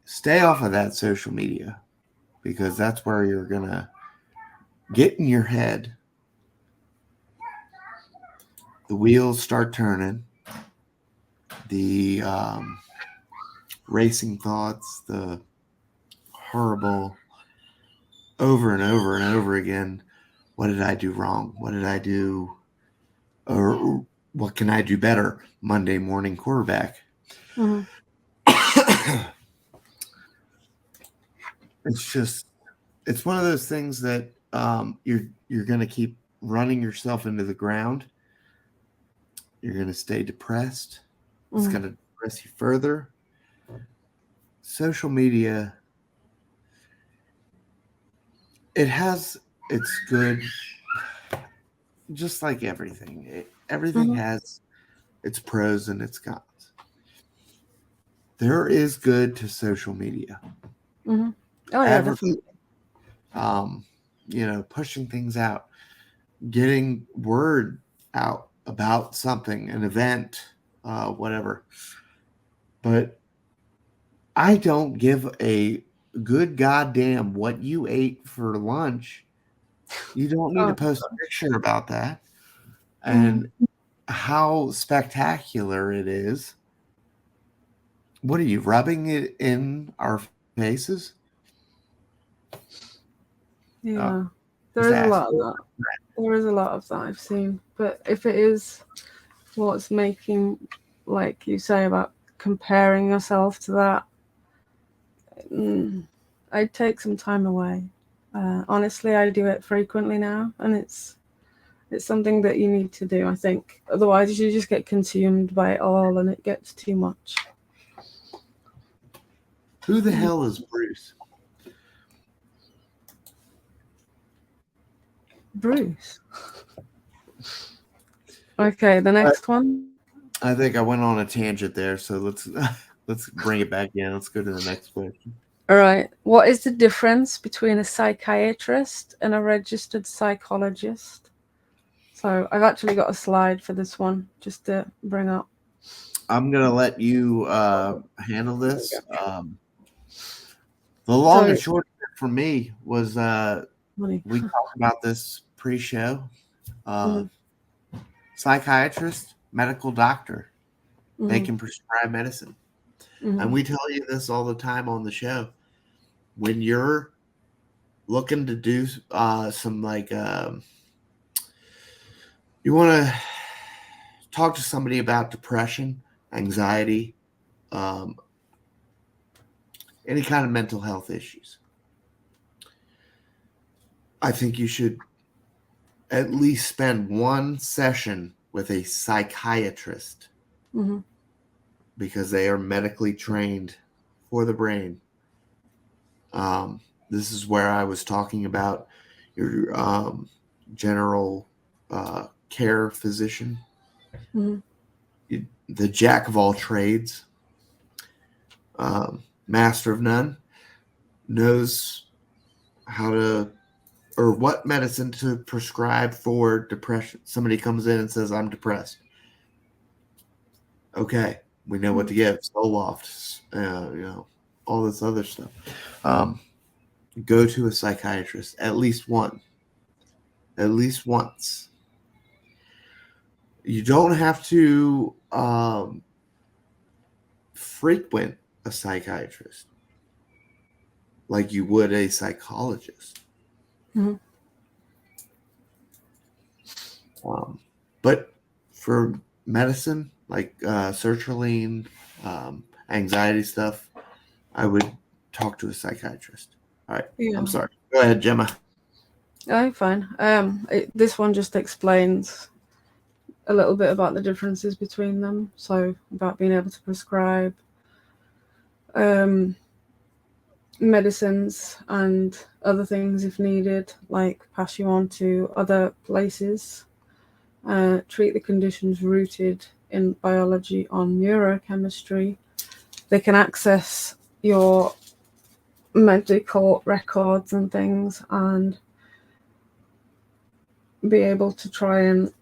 stay off of that social media because that's where you're gonna get in your head. The wheels start turning. The racing thoughts, the horrible over and over and over again. What did I do wrong? What did I do? Or what can I do better? Monday morning quarterback. Hmm. It's just it's one of those things that you're going to keep running yourself into the ground. You're going to stay depressed. It's Hmm. going to depress you further. Social media, it has its good, just like everything. Everything Hmm. has its pros and its cons. There is good to social media. Hmm. Oh yeah, Advertising, definitely. pushing things out, getting word out about something, an event, whatever. But I don't give a good goddamn what you ate for lunch. You don't need to Oh. post a picture about that Hmm. and how spectacular it is. What are you rubbing it in our faces? Oh, Yeah, there just is a ask. lot of that. There is a lot of that I've seen. But if it is what's making, like you say, about comparing yourself to that, mm, I'd take some time away. Honestly, I do it frequently now, and it's something that you need to do. I think otherwise you just get consumed by it all, and it gets too much. Who the hell is Bruce? Bruce. Okay, the next one. I think I went on a tangent there, so let's bring it back in. Let's go to the next question. All right. What is the difference between a psychiatrist and a registered psychologist? So I've actually got a slide for this one just to bring up. I'm gonna let you handle There we this. go. The long So, and short of it for me was money. we talked about this pre-show. Uh, Mhm. Psychiatrist, medical doctor, they Mhm. can prescribe medicine, and Mhm. we tell you this all the time on the show. When you're looking to do some you want to talk to somebody about depression, anxiety, um, any kind of mental health issues, I think you should at least spend one session with a psychiatrist Mhm. because they are medically trained for the brain. This is where I was talking about your general care physician, Mhm. the jack of all trades, master of none, knows how to or what medicine to prescribe for depression. Somebody comes in and says, I'm depressed. Okay, we know what to Mhm. give. Zoloft, all this other stuff. Um, go to a psychiatrist at least once. You don't have to frequent a psychiatrist like you would a psychologist. Mhm. But for medicine, like sertraline, anxiety stuff, I would talk to a psychiatrist. All right. Yeah. I'm sorry. Go ahead, Gemma. Oh, fine. This one just explains a little bit about the differences between them. So about being able to prescribe medicines and other things if needed, like pass you on to other places, treat the conditions rooted in biology on neurochemistry. They can access your medical records and things and be able to try and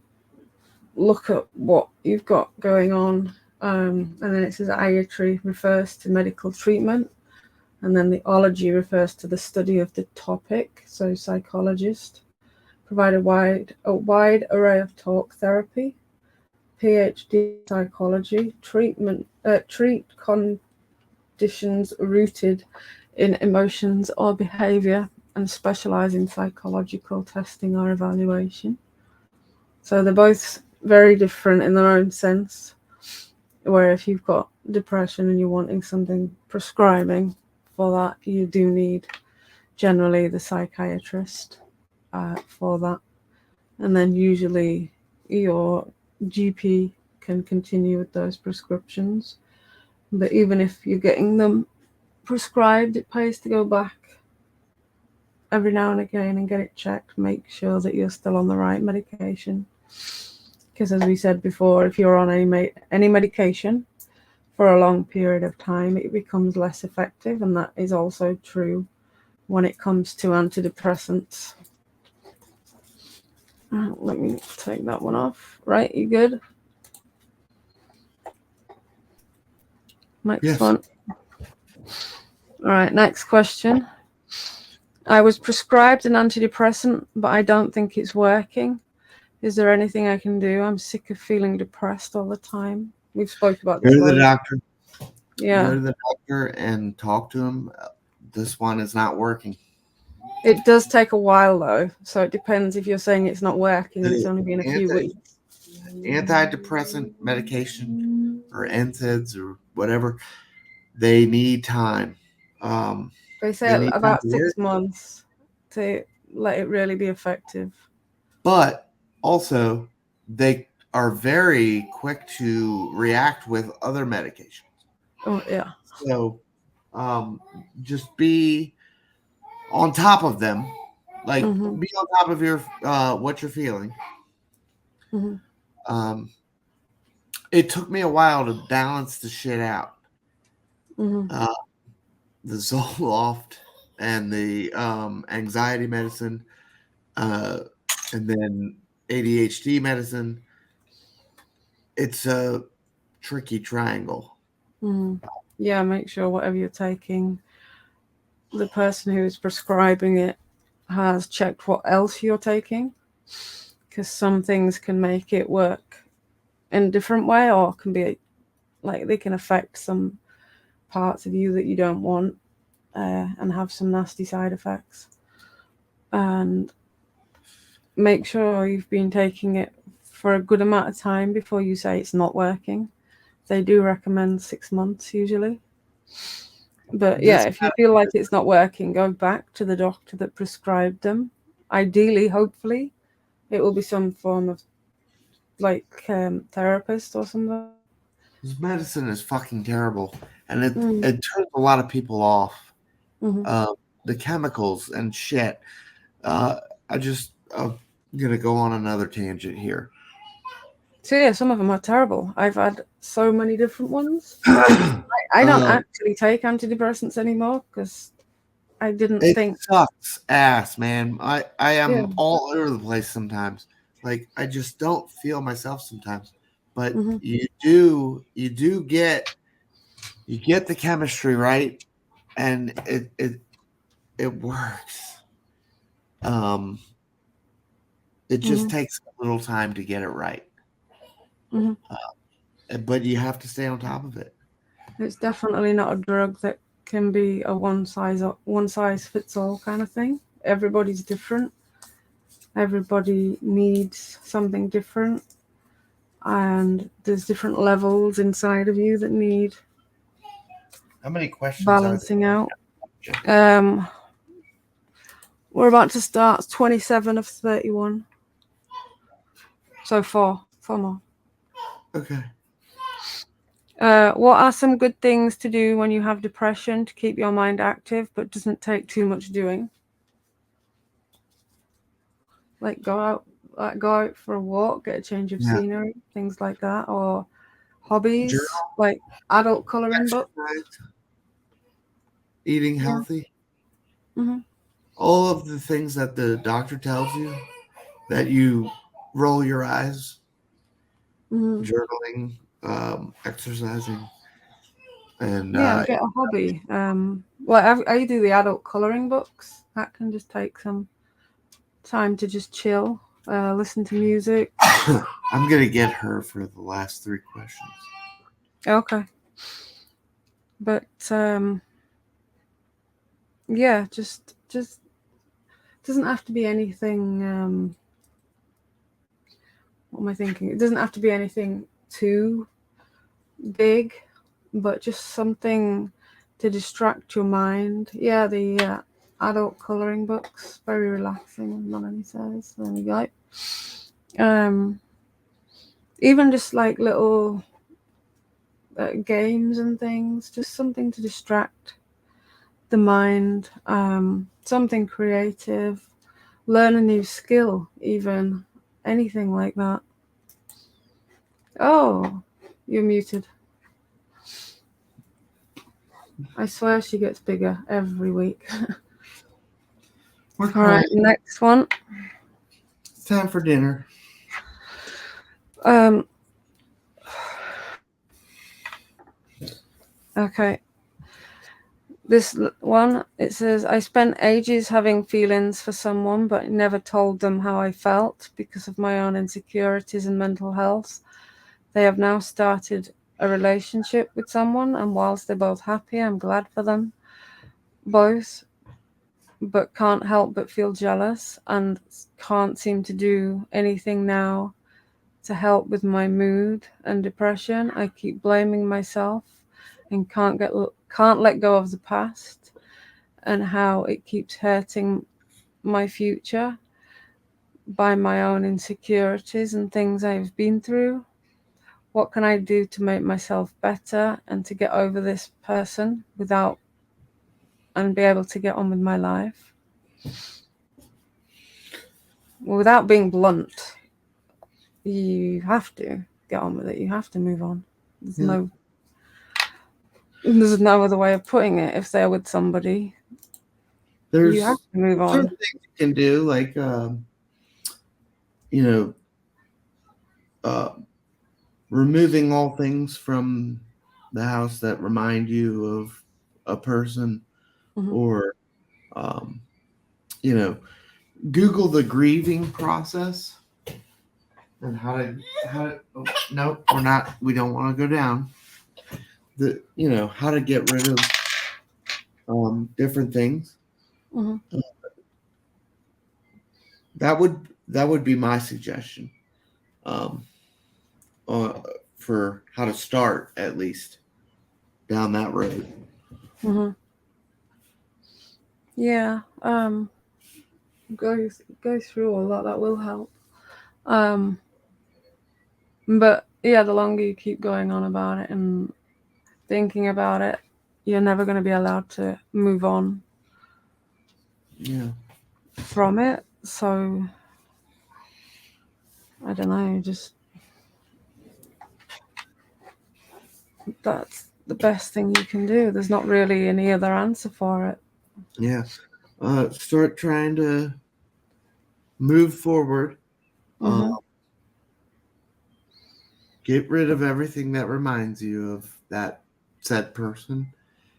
look at what you've got going on. And then it says iatry refers to medical treatment, and then the ology refers to the study of the topic. So psychologist provide a wide array of talk therapy. PhD psychology treat conditions rooted in emotions or behavior and specialize in psychological testing or evaluation. So they're both very different in their own sense, where if you've got depression and you're wanting something prescribing for that, you do need generally the psychiatrist for that. And then usually your GP can continue with those prescriptions. But even if you're getting them prescribed, it pays to go back every now and again and get it checked, make sure that you're still on the right medication. Because as we said before, if you're on any medication for a long period of time, it becomes less effective, and that is also true when it comes to antidepressants. Let me take that one off. Right, you good? Next one. All right, next question. I was prescribed an antidepressant, but I don't think it's working. Is there anything I can do? I'm sick of feeling depressed all the time. We've spoke about this. Go to the doctor. Yeah. Go to the doctor and talk to him. This one is not working. It does take a while though, so it depends if you're saying it's not working and it's only been a few weeks. Antidepressant medication or NSAIDs or whatever, they need time. They say about 6 months to let it really be effective. But also, they are very quick to react with other medications. Oh, yeah. So just be on top of them. Like, be on top of your what you're feeling. It took me a while to balance the shit out. The Zoloft and the anxiety medicine, and then ADHD medicine. It's a tricky triangle. Yeah, make sure whatever you're taking, the person who is prescribing it has checked what else you're taking, because some things can make it work in a different way, or can be like they can affect some parts of you that you don't want and have some nasty side effects. And make sure you've been taking it for a good amount of time before you say it's not working. They do recommend 6 months usually. But yeah, if you feel like it's not working, go back to the doctor that prescribed them. Ideally, hopefully, it will be some form of like therapist or something. This medicine is fucking terrible, and it turns a lot of people off. The chemicals and shit. I'm gonna go on another tangent here. So yeah, some of them are terrible. I've had so many different ones. I don't actually take antidepressants anymore because I didn't think. It sucks ass, man. I am all over the place sometimes. Like I just don't feel myself sometimes. But you get the chemistry right, and it works. It just takes a little time to get it right. But you have to stay on top of it. It's definitely not a drug that can be a one size fits all kind of thing. Everybody's different. everybody needs something different, and there's different levels inside of you that need How many questions balancing are out. We're about to start 27 of 31. So four more. Okay. What are some good things to do when you have depression to keep your mind active but doesn't take too much doing? Like go out for a walk, get a change of scenery, things like that, or hobbies Journal, like adult coloring book. exercise, eating healthy. Mm-hmm. All of the things that the doctor tells you that you roll your eyes, Mm-hmm. journaling, exercising, and Yeah, get a hobby. Well, I do the adult coloring books. That can just take some time to just chill, listen to music. I'm gonna get her for the last 3 questions. Okay. But yeah, just doesn't have to be anything. What am I thinking? It doesn't have to be anything too big, but just something to distract your mind. Yeah, the adult coloring books, very relaxing. Melanie says. There we go. Even just like little games and things, just something to distract the mind. Something creative, learn a new skill, even anything like that. Oh, you're muted. I swear she gets bigger every week. All right, next one. It's time for dinner. Okay. This one, it says, I spent ages having feelings for someone, but never told them how I felt because of my own insecurities and mental health. They have now started a relationship with someone, and whilst they're both happy, I'm glad for them both, but can't help but feel jealous and can't seem to do anything now to help with my mood and depression. I keep blaming myself and can't let go of the past and how it keeps hurting my future by my own insecurities and things I've been through. What can I do to make myself better and to get over this person and be able to get on with my life? Well, without being blunt, you have to get on with it. You have to move on. There's no other way of putting it. If they're with somebody, There's you have to move on. certain things you can do, like removing all things from the house that remind you of a person, or Google the grieving process and how to oh, no, we're not. We don't want to go down. How to get rid of different things. That would be my suggestion, for how to start, at least down that road. Yeah. Go through all that. That will help. But yeah, the longer you keep going on about it and thinking about it, you're never going to be allowed to move on from it. So I don't know, just that's the best thing you can do. There's not really any other answer for it. Yeah. Start trying to move forward. Get rid of everything that reminds you of that said person,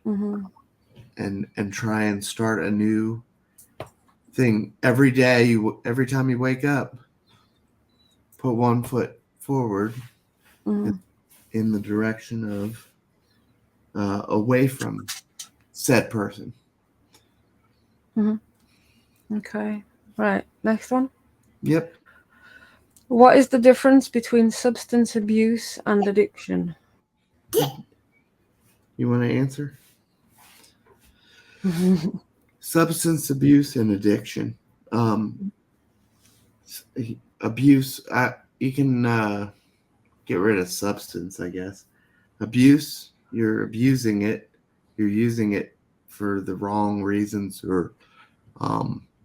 and try and start a new thing every day. Every time you wake up, put one foot forward in the direction of away from said person. Okay, right. Next one. Yep. What is the difference between substance abuse and addiction? You want to answer? Substance abuse and addiction. Abuse, you can get rid of substance, I guess. Abuse, you're abusing it. You're using it for the wrong reasons, or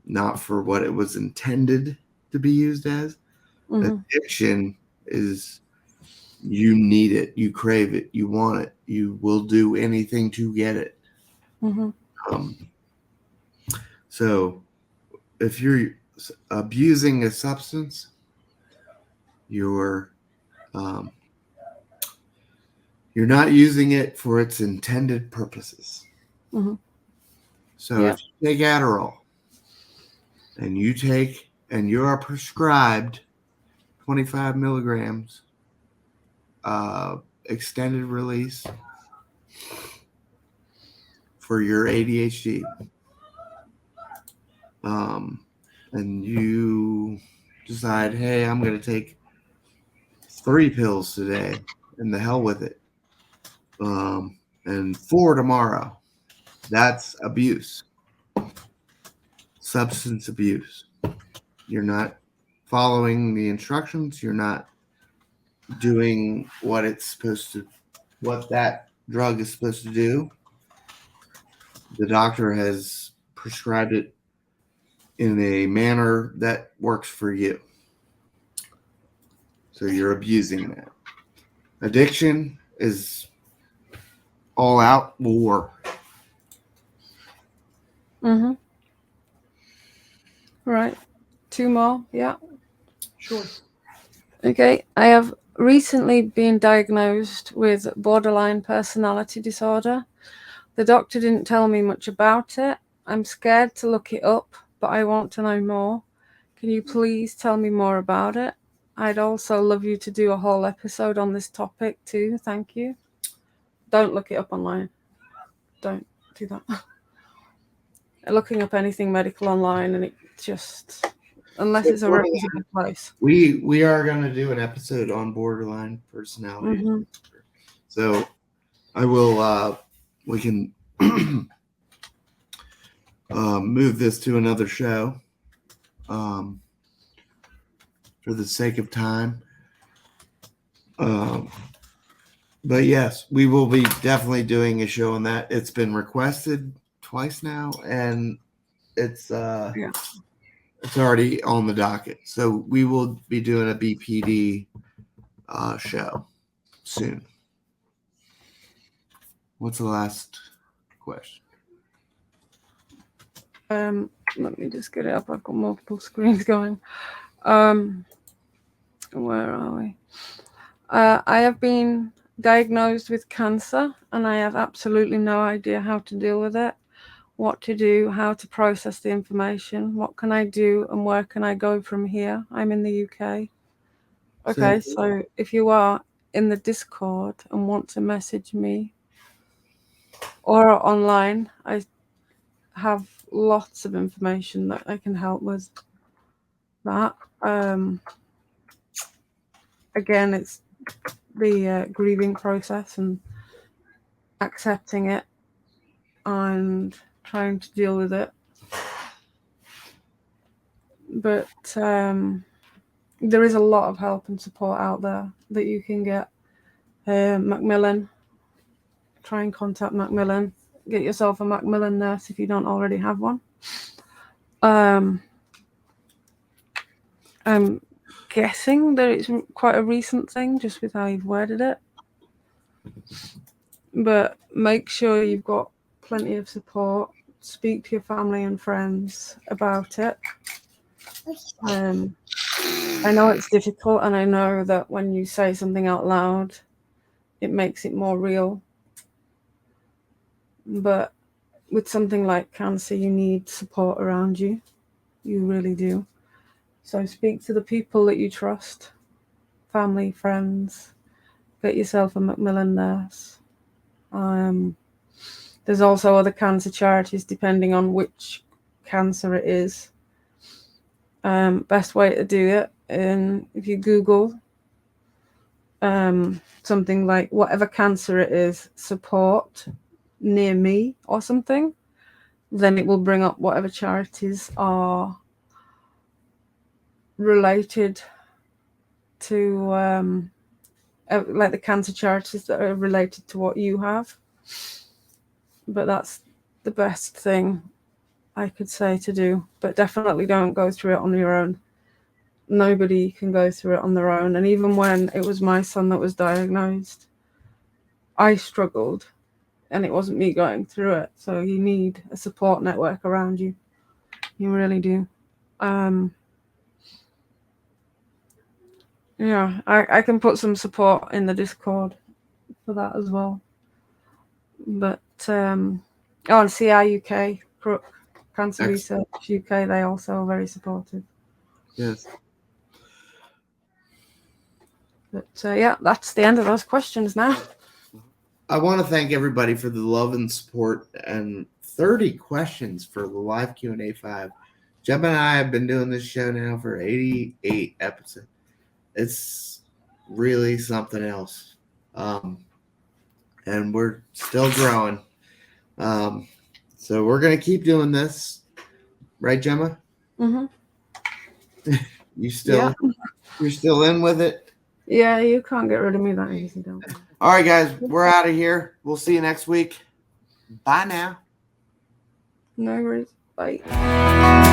not for what it was intended to be used as. Addiction is you need it, you crave it, you want it, you will do anything to get it. So if you're abusing a substance, you're not using it for its intended purposes. So if you take Adderall and you are prescribed 25 milligrams extended release for your ADHD, and you decide, hey, I'm going to take 3 pills today, and the hell with it, and 4 tomorrow, that's abuse. Substance abuse. You're not following the instructions. You're not doing what that drug is supposed to do. The doctor has prescribed it in a manner that works for you. So you're abusing that. Addiction is all out war. Right. 2 more. Yeah. Sure. Okay. I have recently been diagnosed with borderline personality disorder. The doctor didn't tell me much about it. I'm scared to look it up, but I want to know more. Can you please tell me more about it? I'd also love you to do a whole episode on this topic too. Thank you. Don't look it up online. Don't do that. Looking up anything medical online, and it just, unless it's a reputable place. We are going to do an episode on borderline personality. So I will, we can move this to another show for the sake of time. But yes, we will be definitely doing a show on that. It's been requested twice now, and it's already on the docket. So we will be doing a BPD show soon. What's the last question? Let me just get it up. I've got multiple screens going. Where are we? I have been diagnosed with cancer, and I have absolutely no idea how to deal with it, what to do, how to process the information, what can I do, and where can I go from here? I'm in the UK. Okay, so if you are in the Discord and want to message me or online, I have lots of information that I can help with that. Again, it's the grieving process and accepting it and trying to deal with it. But there is a lot of help and support out there that you can get. Macmillan, try and contact Macmillan. Get yourself a Macmillan nurse if you don't already have one. I'm guessing that it's quite a recent thing, just with how you've worded it. But make sure you've got plenty of support. Speak to your family and friends about it. I know it's difficult, and I know that when you say something out loud, it makes it more real. But with something like cancer, you need support around you. You really do. So speak to the people that you trust, family, friends. Get yourself a Macmillan nurse. There's also other cancer charities, depending on which cancer it is. Best way to do it, if you Google something like whatever cancer it is, support near me or something, then it will bring up whatever charities are related to like the cancer charities that are related to what you have. But that's the best thing I could say to do. But definitely don't go through it on your own. Nobody can go through it on their own. And even when it was my son that was diagnosed, I struggled, and it wasn't me going through it. So you need a support network around you. You really do. Yeah, I can put some support in the Discord for that as well. But and CR UK, Crook, Cancer Excellent. Research UK, they also are very supportive. Yes. But yeah, that's the end of those questions now. I want to thank everybody for the love and support, and 30 questions for the live Q&A 5. Gemma and I have been doing this show now for 88 episodes. It's really something else. And we're still growing. So we're going to keep doing this. Right, Gemma? Mm-hmm. You're still in with it? Yeah, you can't get rid of me that easy, don't you? All right, guys, we're out of here. We'll see you next week. Bye now. No worries. Bye.